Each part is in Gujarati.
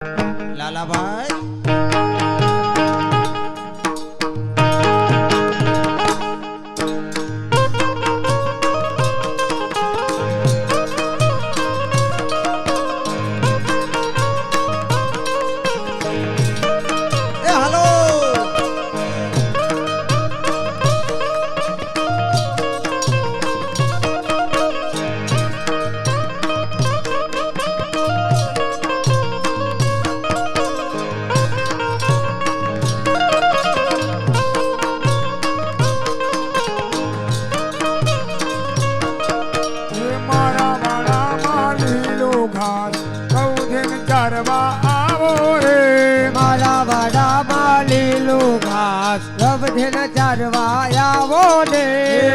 લાલાભાઈ રવધેન ચારવા આવો ને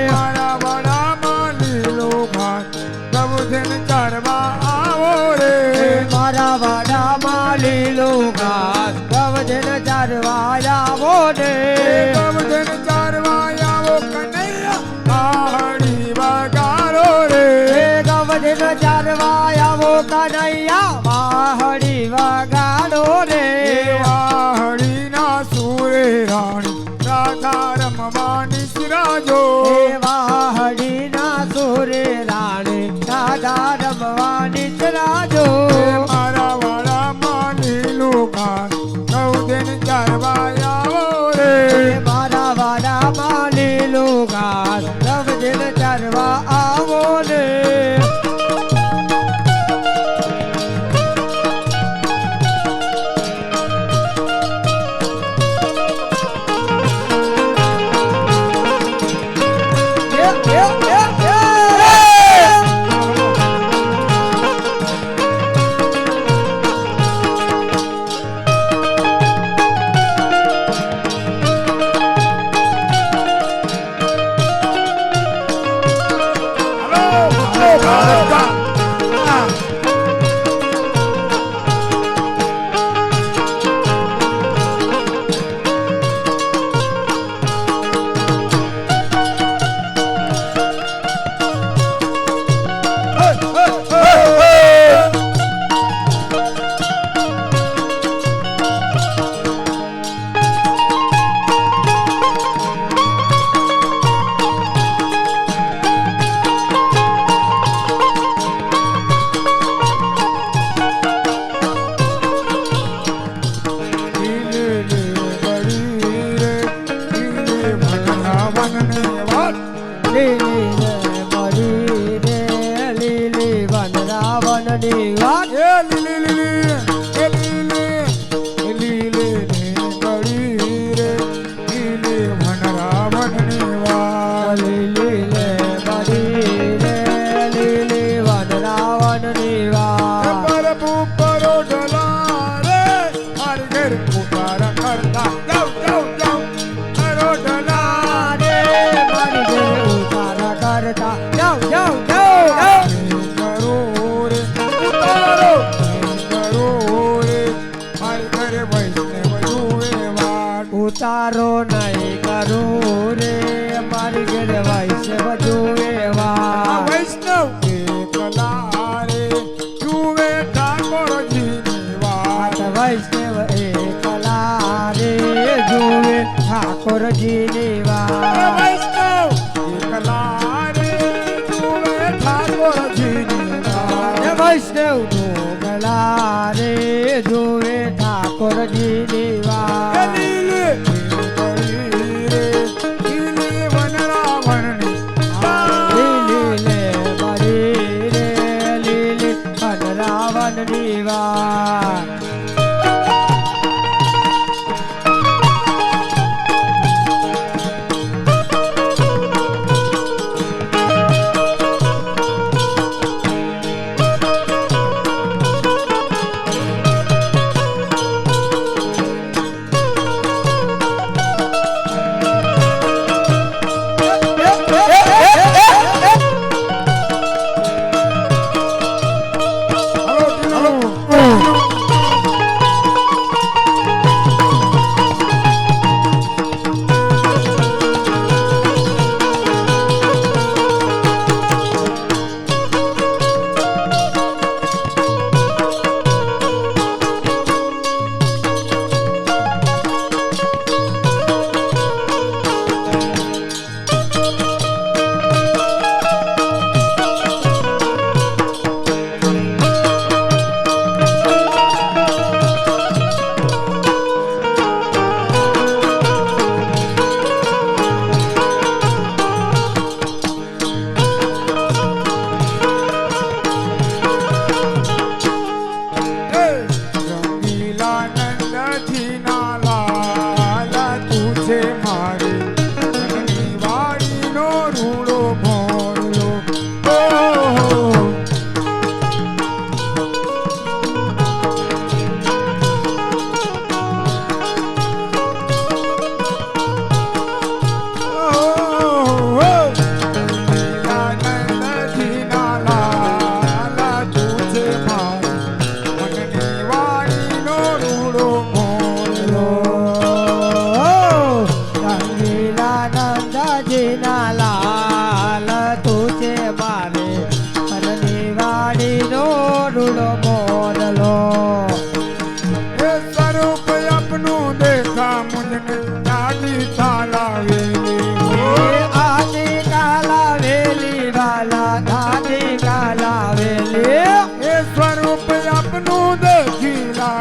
મારા વડામાં લીલો ઘાસ રવધેન ચારવા આવો રે મારા વાડામાં લીલો ઘાસ રવધેન ચારવા આવો ને રવધેન ચારવા આવો કનૈયા વાહડી વગાડો રે રવધેન ચારવા આવો કનૈયા વાહડી વગાડો રે વાહડીના સુરે રાણી રાધા રમવાની સિરાજો વાહડીના સુરે રાણી રાધા રમવાની સિરાજો મારા વાડામાં લીલું ઘાસ રવધેન ચારવા આવો રે મારા વાડામાં લીલો ઘાસ રવધેન ચારવા આવો ને ઉતારો નહીં કરું રે મારી ઘરે વૈષ્ણવ જુએ વૈષ્ણવ એકલા રે જુએ ઠાકોરજીની વાત વૈષ્ણવ એકલા રે જુએ ઠાકોરજીની વાત વૈષ્ણવ એકલા રે જુએ ઠાકોરજીની વાત વૈષ્ણવ ઢોગલા રે જુએ ઠાકોરજીની વાત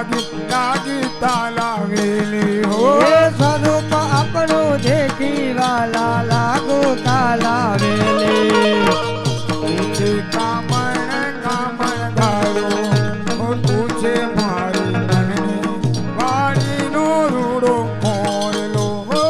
ગીતા લાગેલી હો એ સ્વરૂપ આપણું દેખી વાલા લાગુ કાલાવેલી કામણ ધારો તું છે મારી મનની વાણીનો રૂડો મોરલો હો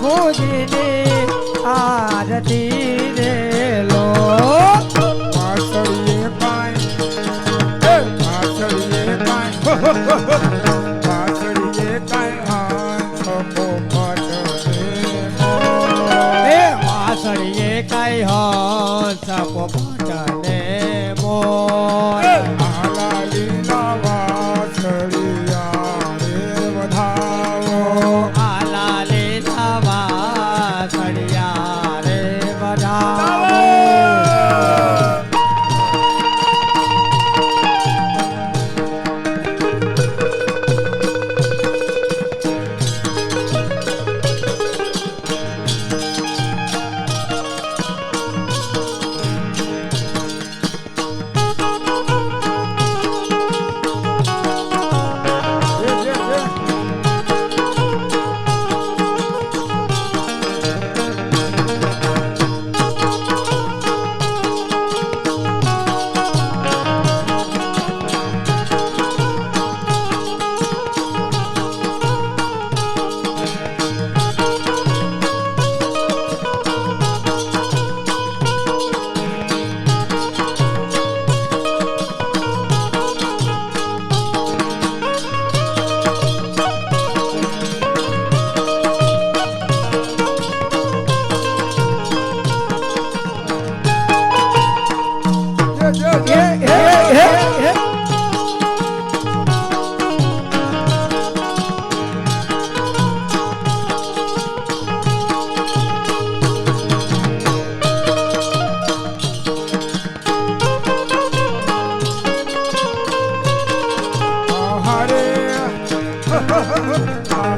પ્રભુજીની આરતી રે લો પાછળીએ કાંઈ પાછળીએ કાંઈ હાથ પોપટ એ વાસળીએ કઈ હંસ પોપટને મોર આલા લીલા વાછળિયા રે વધાવો આલા લીલા વાસળિયા રે વધાવો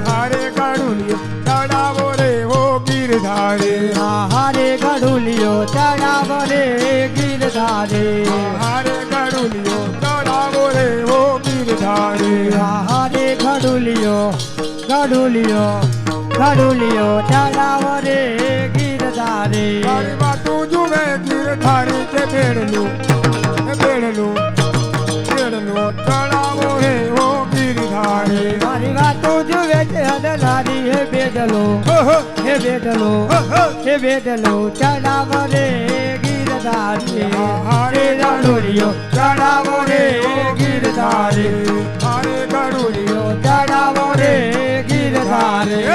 હારે ગાડુલિયો ચડાવો રે ઓ ગીરધારે હારે ગઢુલિયો ચડાવો રે ગીરધારે હારે ગાડુલિયો ચડાવો રે ઓ ગીરધારે હારે ગઢુલિયો ગઢુલિયો ગઢુલિયો ચડાવો રે ગીરધારે મારી વાતું જુએ ગીરધારે કે બેડલું ચડાવો રે ઓ ગીરધારે મારી વાતો જુએ છે અદલારી હે બેડલો હે બેડલો હે બેડલો ચડાવો રે ગીરધારે ગિરધારી હરે ગણુરિયો ચડાવો રે ગિરધારી હરે ગણુરિયો ચડાવો રે ગિરધારી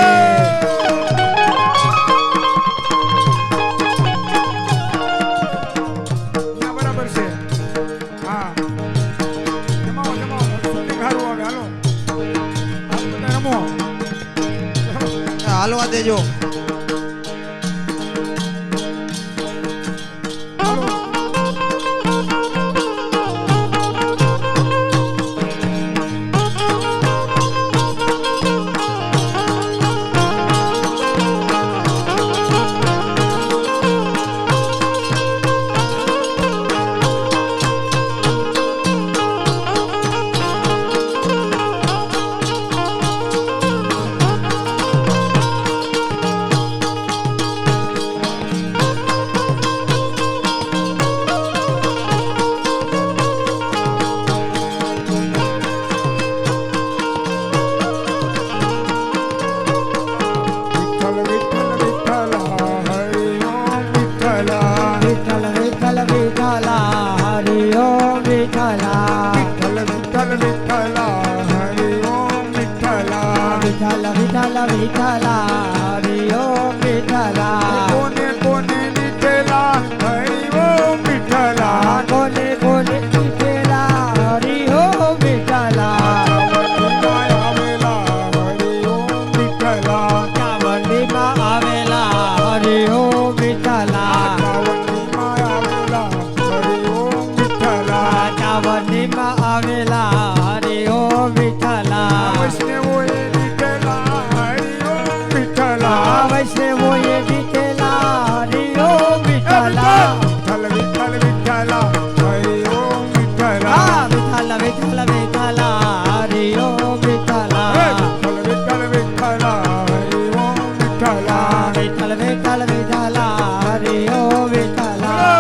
બરાબર છે હા જમાવો જમાવો શૂટિંગ હારું આવે હાલો બધા રમો હાલવા દેજો હાલો વિઠ્ઠલ વિઠ્ઠલ વિઠ્ઠલા હરિ ઓમ વિઠ્ઠલા કોને કોને નીચેલા હરિ ઓમ વિઠ્ઠલા કોને કોને વિઠ્ઠલા હરિ ઓમ વિઠ્ઠલા આવેલા હરિ ઓમ વિઠ્ઠલા ચાવંડીમાં આવેલા હરિ ઓમ વિઠ્ઠલા ચાવંડીમાં આવેલા હરિ ઓમ વિઠ્ઠલા ચાવંડીમાં આવેલા હરિ ઓમ વિઠ્ઠલા વૈષ્ણવોએ નીચેલા હરિ ઓમ વિઠ્ઠલા વૈષ્ણવોએ વિઠ્ઠલા હરિ ઓમ વિઠ્ઠલા વિઠ્ઠલ વિઠ્ઠલ વિઠ્ઠલા હરિ ઓમ વિઠ્ઠલા વિઠ્ઠલ વિઠ્ઠલ વિઠ્ઠલા હરિ ઓમ વિઠ્ઠલા વિઠ્ઠલ વિઠ્ઠલ વિઠ્ઠલા હરિ ઓમ વિઠ્ઠલા વિઠ્ઠલ વિઠ્ઠલ વિઠ્ઠલા હરિ ઓમ વિઠ્ઠલા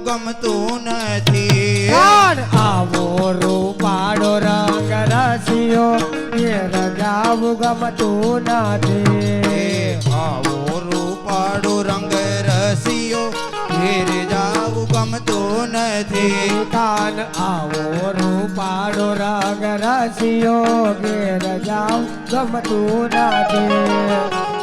ગમતું નથી આવો રૂપાળો રંગ રસિયો એ રજાવું ગમતું નથી આવો રૂપાળો રંગ રસિયો ઘેર જાવું ગમતું નથી કાન આવો રૂપાળો રંગ રસિયો ઘેર જાવ ગમતું નથી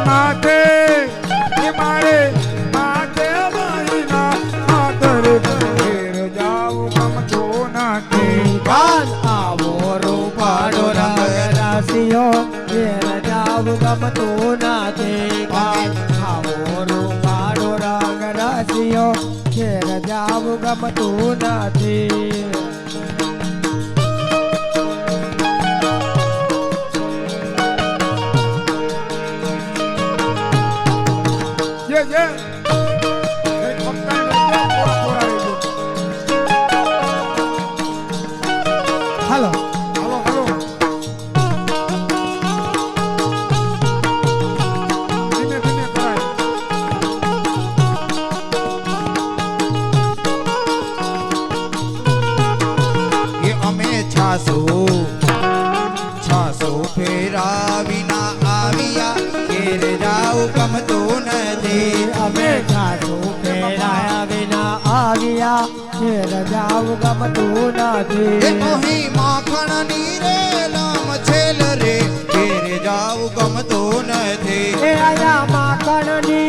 માથે માહીના આદરે ઘેર જાવું ગમતું નથી કાન આવો રૂપાળો રંગ રસિયો ઘેર જાવ ગમતું નથી કાન આવો રૂપાળો રંગ રસિયો ઘેર જાવ ગમતું નથી Yeah. ઘેર જાવું ગમતું એ નથી અહીં માખણની રેલમ છેલ રે ઘેર જાવું ગમતું નથી એ આયા માખણની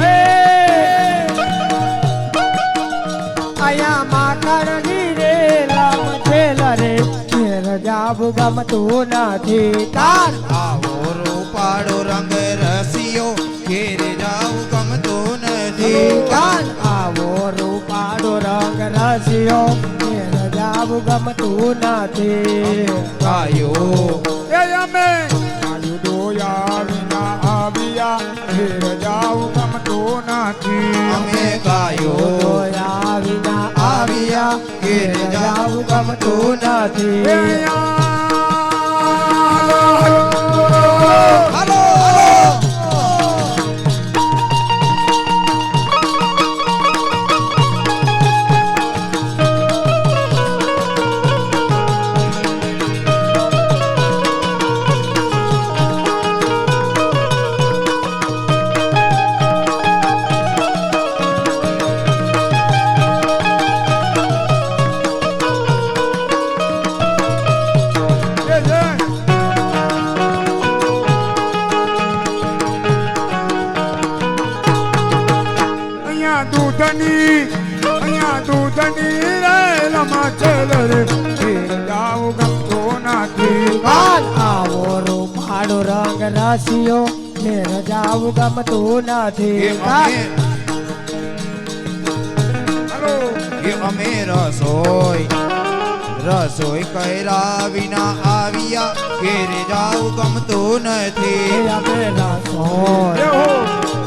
હે આયા માખણની રેલમ છેલ રે ઘેર જાવું ગમતું નથી તાર આવો રૂપાળો રંગ રસિયો ઘેર જાવું ગમતું નથી કાન આવો રૂપાળો રંગ રસિયો ઘેર જાવું ગમતું નથી ગાયો એ અમે આયુ દોયા વિના આવ્યા ઘેર જાવું ગમતું નથી અમે ગાયો જોયા વિના આવ્યા ઘેર જાવું ગમતું એ નથી હાલો હાલો અહીંયા દૂધની રેલમાં છેલ રે ઘેર જાવું ગમતું નથી કાન આવો રૂપાળો રંગ રસિયો ઘેર જાવું ગમતું એ નથી અમે હલો એ અમે રસોઈ કર્યા વિના આવ્યા ઘેર જાવું ગમતું નથી અમે રસોઈ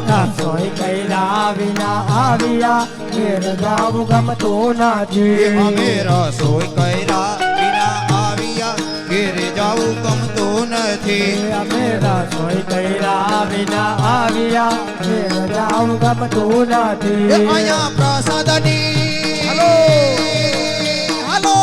રસોઈ કર્યા વિના આવ્યા ઘેર જાવું ગમતું એ નથી અમે રસોઈ કર્યા વિના આવ્યા ઘેર જાવું ગમતું નથી અમે રસોઈ કર્યા વિના આવ્યા ઘેર જાવું ગમતું એ નથી અહીંયા પ્રસાદની હલો હાલો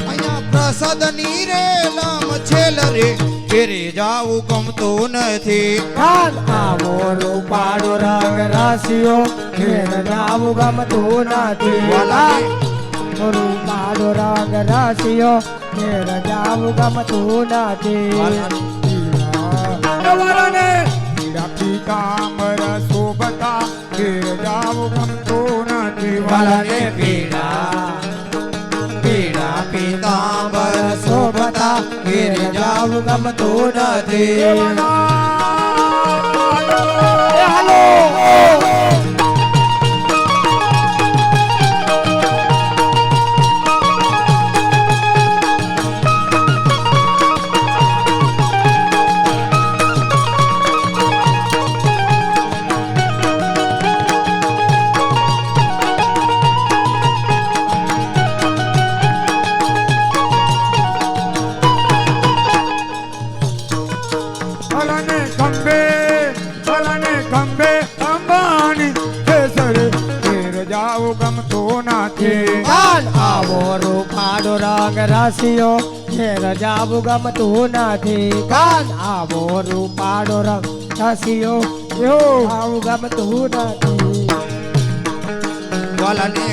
અહીંયા પ્રસાદની રેલમ છેલ રે ઘેરે જાવું ગમતું નથી કાન આવો રૂપાળો રંગ રસિયો ઘેર જાવું ગમતું નથી રૂપાળો રંગ રસિયો ઘેર જાવું ગમતું નથી વરને પીડા પીતાંબર શોભતા ઘેર જાવું ગમતું નથી વલને પીડા પીડા પીતાંબર શોભતા ઘેર જાવું ગમતું નથી હાલો ભલને ખંભે અંબાની કેસરે ઘેર જાવું ગમતું નથી કાન આવો રૂપાળો રંગ રસિયો ઘેર જાવું ગમતું નથી કાન આવો રૂપાળો રંગ રસિયો આવું ગમતું નથી વલને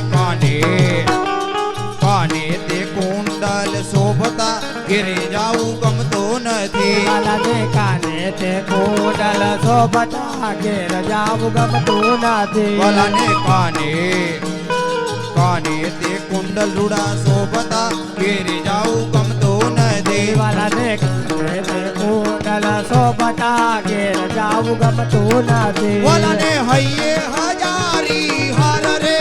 કાને તે કુંડલ શોભતા ઘેરે જાવું ગમતું નથી વલને કાને તે કુંડલ શોભતા ઘેર જાવું ગમતું નથી વલને કાને તે કુંડલ રૂડા શોભતા ઘેરે જાવું ગમતું નથી વલને કાને તે કુંડલ શોભતા ઘેર જાવું ગમતું નથી વલને હૈયે હજારી હાર રે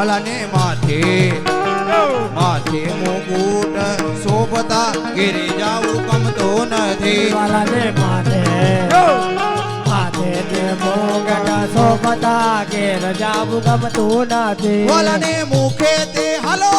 વાલાને માથે મુકુટ શોભતા ઘેરે જાવું ગમતો નથી. વાલાને માથે તે મોગટ શોભતા ઘેર જાવું ગમતું નથી. વાલાને મુખે તે હાલો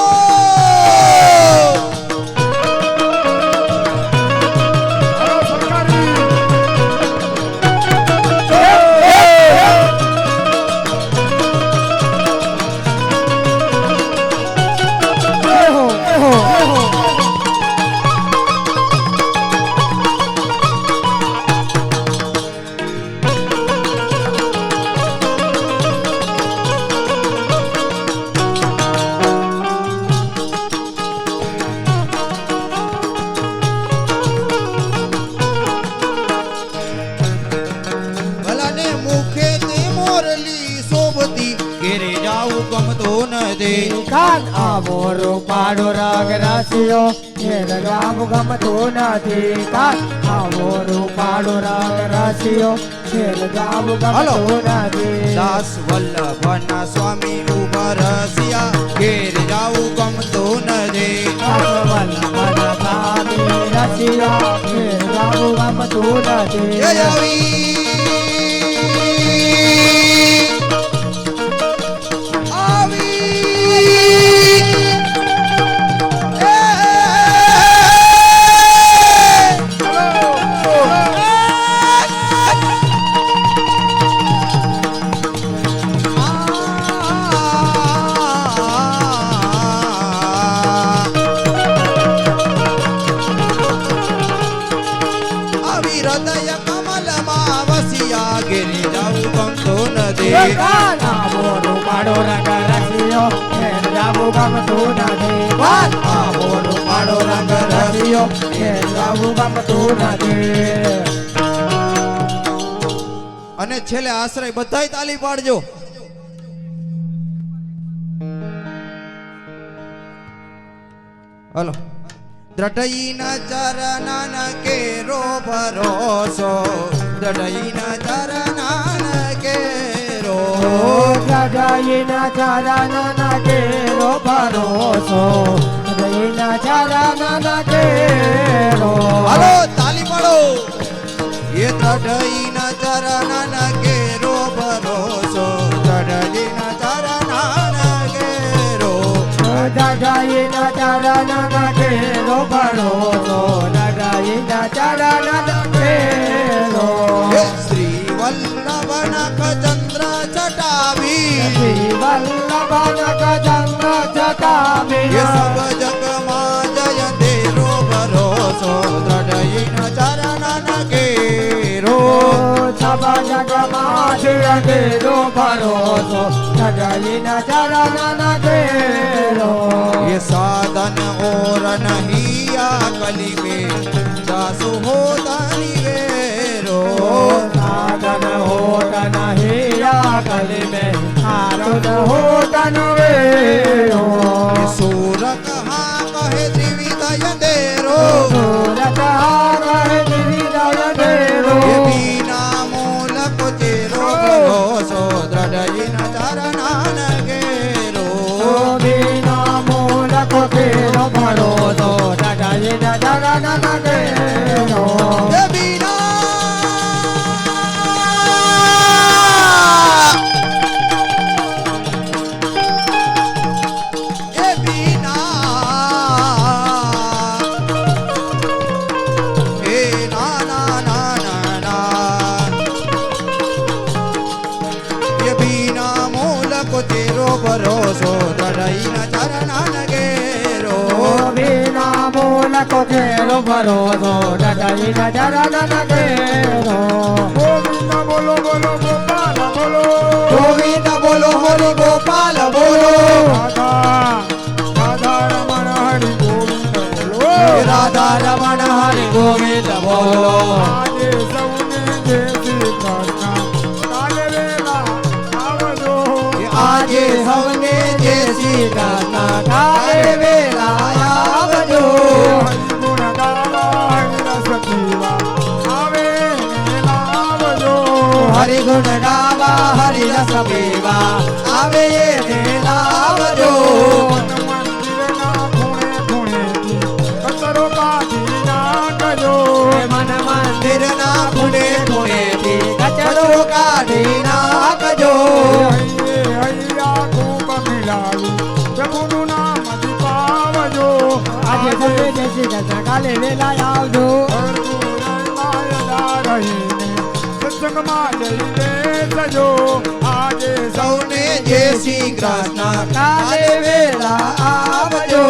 કાન આવો રૂપાળો રંગ રસિયો ઘેર જાવું ગમતું નથી. કાન આવો રૂપાળો રંગ રસિયો ઘેર જાવું ગમતું નથી. દાસ વલ્લભના સ્વામી ઉભા રસિયા ઘેર જાવું ગમતું નથી. દાસ વલ્લભના સ્વામી રસિયા ઘેર જાવું ગમતું નથી. હૃદય કમલમાં વસિયા ઘેરે જાવું ગમતું નથી. કાન આવો રૂપાળો રંગ રસિયો ઘેર જાવું ગમતું નથી. કાન આવો રૂપાળો રંગ રસિયો ઘેર જાવું ગમતું નથી. અને છેલ્લે આશ્રય બધાય તાલી પાડજો. હલો. દ્રઢઈના ચરણન કેરો ભરોસો, દ્રઢઈના ચરણન કેરો, દ્રઢઈના ચરણન કેરો ભરોસો, દ્રઢઈના ચરણન કેરો. હાલો તાલી પાડો. એ દ્રઢઈના ચરણન કેરો ભરોસો, દ્રઢઈના ચરણન કેરો, દ્રઢઈના ચરણન કેરો ભરોસો, દ્રઢઈના ચરણન કેરો. શ્રી વલ્લભનક ચંદ્ર ચટાવી, શ્રી વલ્લભનક ચંદ્ર ચટાવી, એ સબ જગમાં જય તેરો ભરોસો, દ્રઢઈના ચરણન કેરો. સબ જગમાં જય તેરો ભરોસો, દ્રઢઈના ચરણન કેરો. ये साधन और नहीं कली में दासु हो दरिवेरो, साधन होत नहीं कली में आरुद होत नवेरो. सूर कहाँ कहे त्रिविधय देरो, सूरत कहे त्रिविधय देरो. ये बिना मूल को चेरो भरोसो, द्रढ़ईना चरणन केरो. बिना मूल को केरो भरोसो, द्रढ़ईना चरणन केरो. ये बिना ભરોસો, દ્રઢઈના ચરણન કેરો. बिना मूल को केरो भरोसो, द्रढ़ईना चरणन केरो. ગોવિંદ બોલો બોલો ગોપાલ બોલો, ગોવિંદ બોલો હરિ ગોપાલ બોલો, રાધા રાધા રમણ હરિ ગોવિંદ બોલો. રાધા રમણ હરિ ગોવિંદ બોલો. આજે સૌને જય શ્રી કૃષ્ણ, કાલે વેલા આવજો. આજે સૌને જય શ્રી કૃષ્ણ, કાલે વેલા આવજો. હરિગુણ ગાવા હરિરસ પીવા આવે વેલા આવજો. હરિ ગુણ ગાવા હરિ રસ પીવા આવે એને લાવજો મંદિરના ખૂણે ખૂણેથી કચરો કાઢી નાખજો મન મંદિરના ખૂણે ખૂણેથી કચરો કાઢી નાખજો હૈયા ખૂબ મિલાવી પ્રભુનું નામ દીપાવજો આજે તમે જય શ્રી કૃષ્ણ કાલે વેલા આવજો સત્સંગમાં જઈને સજો આજે સૌને જય શ્રી કૃષ્ણ કાલે વેલા આવજો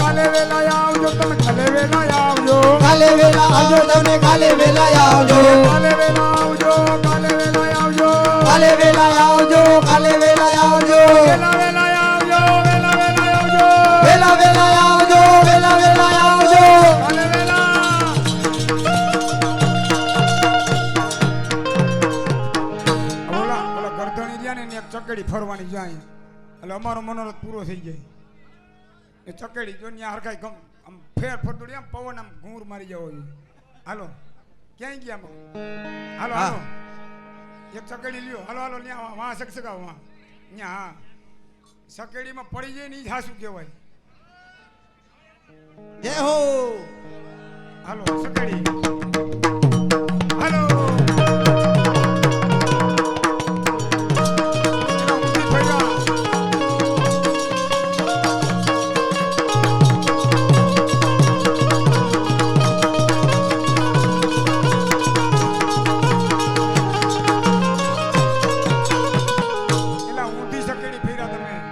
કાલે વેલા આવજો તમે કાલે વેલા આવજો કાલે વેલા આવજો તમે કાલે વેલા આવજો કાલે વેલા આવજો કાલે વેલા આવજો કાલે વેલા આવજો કાલે વેલા આવજો વેલા વેલા આવજો વેલા વેલા આવજો વેલા વેલા આવજો વેલા વેલા આવજો કાલે વેલા ઓલા ગરદણી રહ્યા ને એક ચકડી ફરવાની જાય એટલે અમારો મનોરથ પૂરો થઈ જાય એ ચકડી જો ત્યાં હરખાઈ ગમ આમ ફેર ફરદોડી આમ પવન આમ ઘૂર મારી જવો જોઈએ હાલો ક્યાંય ગયા હાલો હાલો એક ચકડી લ્યો હાલો હાલો ત્યાં વાં સકસકાવ વાં ત્યાં હા સકેડીમાં પડી જાય ને ઈ જ હાસું કહેવાય જય હો હાલો સકેડી હાલો એના ઊંધી થઈ જા. એલા ઊંધી સકેડી ફેર્યા તમે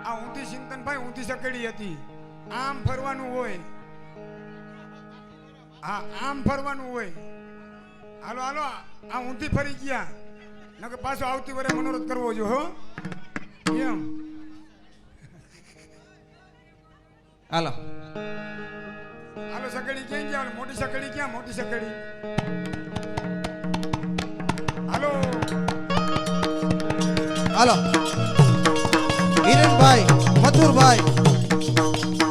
આ ઊંધી ચિંતનભાઈ ઊંધી સકેડી હતી આમ ફરવાનું હોય હા આમ ફરવાનું હોય હાલો હાલો આ ઊંધી ફરી ગયા નકર પાછો આવતી વરે મનોરથ કરવો જો હો એમ હાલો હાલો સકડી ક્યાં ગયા મોટી સકડી ક્યાં મોટી સકડી હાલો હાલો હિરણભાઈ મથુરભાઈ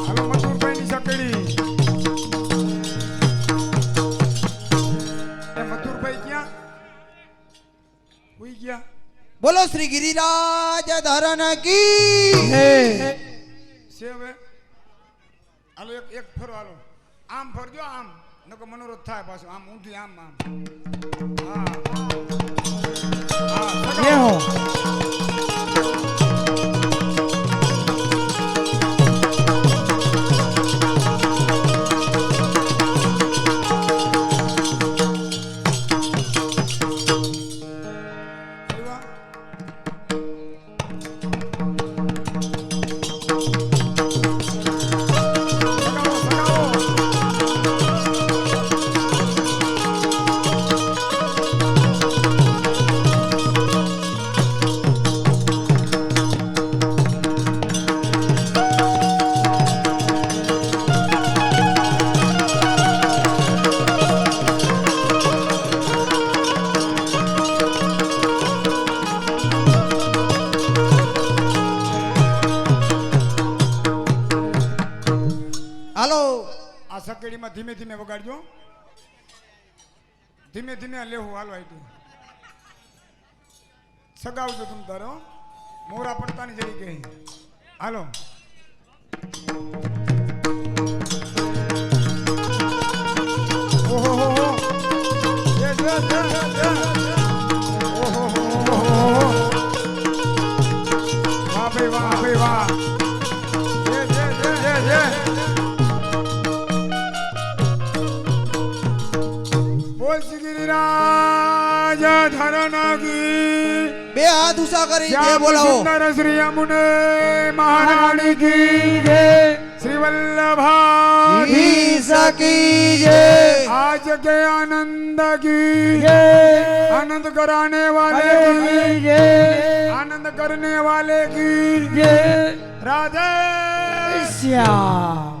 હાલો મથુરભાઈ ની સકડી એ મથુરભાઈ ક્યાં હુઈ ગયા બોલો શ્રી ગિરિરાજ ધરણ કી છે હવે હાલો એક ફરો હાલો આમ ફરજો આમ નકર મનોરથ થાય પાછું આમ ઊંધી આમ આમ હા હા હો હાલો આ સકેડીમાં ધીમે ધીમે વગાડજો ધીમે ધીમે લેવું હાલો આઈટી સગાવજો તમે તારો મોરા પડતાની જઈ ગઈ હાલો ઓહો હો હો જે ઓહો હો વાહ ભાઈ વાહ જે બોલ શ્રી ગિરિરાજ ધરણ કી બે હાથ ઊંચા કરી જય બોલાવો સુંદર શ્રી અમુને મહારાણી કી જય શ્રી વલ્લભા ઈ સકી જય आज के आनंद की आनंद कराने वाले की आनंद करने वाले की राधे શ્યામ